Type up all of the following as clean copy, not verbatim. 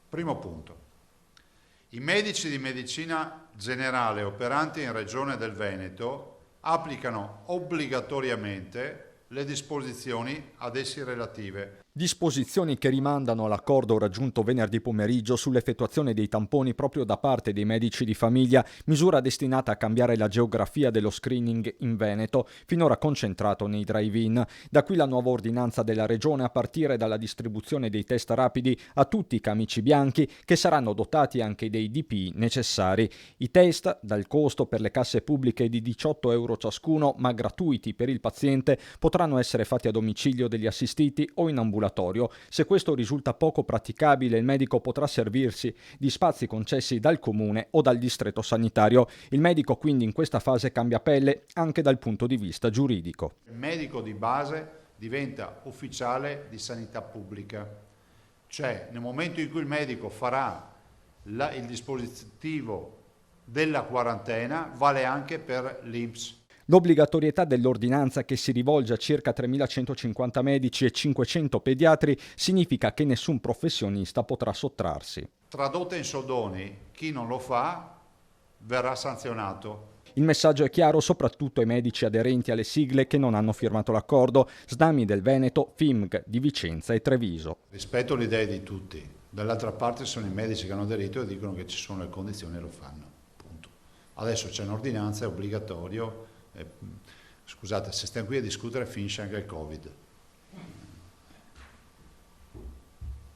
Primo punto. I medici di medicina generale operanti in Regione del Veneto applicano obbligatoriamente le disposizioni ad essi relative. Disposizioni che rimandano all'accordo raggiunto venerdì pomeriggio sull'effettuazione dei tamponi proprio da parte dei medici di famiglia, misura destinata a cambiare la geografia dello screening in Veneto, finora concentrato nei drive-in. Da qui la nuova ordinanza della Regione a partire dalla distribuzione dei test rapidi a tutti i camici bianchi, che saranno dotati anche dei DPI necessari. I test, dal costo per le casse pubbliche di 18 euro ciascuno, ma gratuiti per il paziente, potranno essere fatti a domicilio degli assistiti o in ambulatorio. Se questo risulta poco praticabile, il medico potrà servirsi di spazi concessi dal comune o dal distretto sanitario. Il medico quindi in questa fase cambia pelle anche dal punto di vista giuridico. Il medico di base diventa ufficiale di sanità pubblica, cioè nel momento in cui il medico farà il dispositivo della quarantena vale anche per l'INPS. L'obbligatorietà dell'ordinanza, che si rivolge a circa 3.150 medici e 500 pediatri, significa che nessun professionista potrà sottrarsi. Tradotta in soldoni, chi non lo fa verrà sanzionato. Il messaggio è chiaro soprattutto ai medici aderenti alle sigle che non hanno firmato l'accordo: SDAMI del Veneto, FIMG di Vicenza e Treviso. Rispetto le idee di tutti, dall'altra parte sono i medici che hanno aderito e dicono che ci sono le condizioni e lo fanno. Punto. Adesso c'è un'ordinanza, è obbligatorio. Scusate, se stiamo qui a discutere finisce anche il Covid.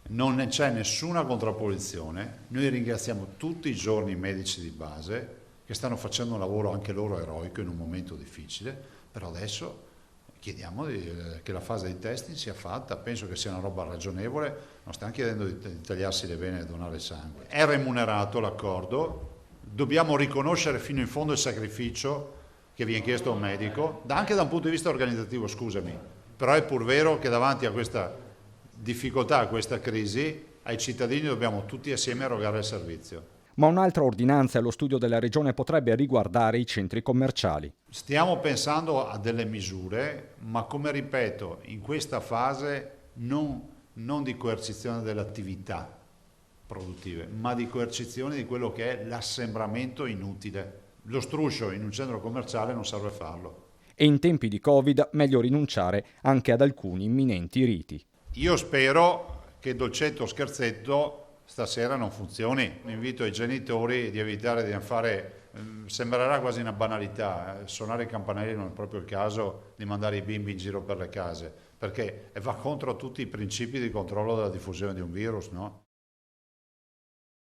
Non c'è nessuna contrapposizione. Noi ringraziamo tutti i giorni i medici di base che stanno facendo un lavoro anche loro eroico in un momento difficile, però adesso chiediamo che la fase di testing sia fatta. Penso che sia una roba ragionevole, non stiamo chiedendo di tagliarsi le vene e donare sangue. È remunerato l'accordo, dobbiamo riconoscere fino in fondo il sacrificio che viene chiesto a un medico, anche da un punto di vista organizzativo, scusami, però è pur vero che davanti a questa difficoltà, a questa crisi, ai cittadini dobbiamo tutti assieme erogare il servizio. Ma un'altra ordinanza allo studio della Regione potrebbe riguardare i centri commerciali. Stiamo pensando a delle misure, ma come ripeto, in questa fase non di coercizione delle attività produttive, ma di coercizione di quello che è l'assembramento inutile. Lo struscio in un centro commerciale non serve farlo. E in tempi di Covid meglio rinunciare anche ad alcuni imminenti riti. Io spero che dolcetto o scherzetto stasera non funzioni. Invito i genitori di evitare di fare, sembrerà quasi una banalità, suonare i campanelli non è proprio il caso di mandare i bimbi in giro per le case, perché va contro tutti i principi di controllo della diffusione di un virus, no?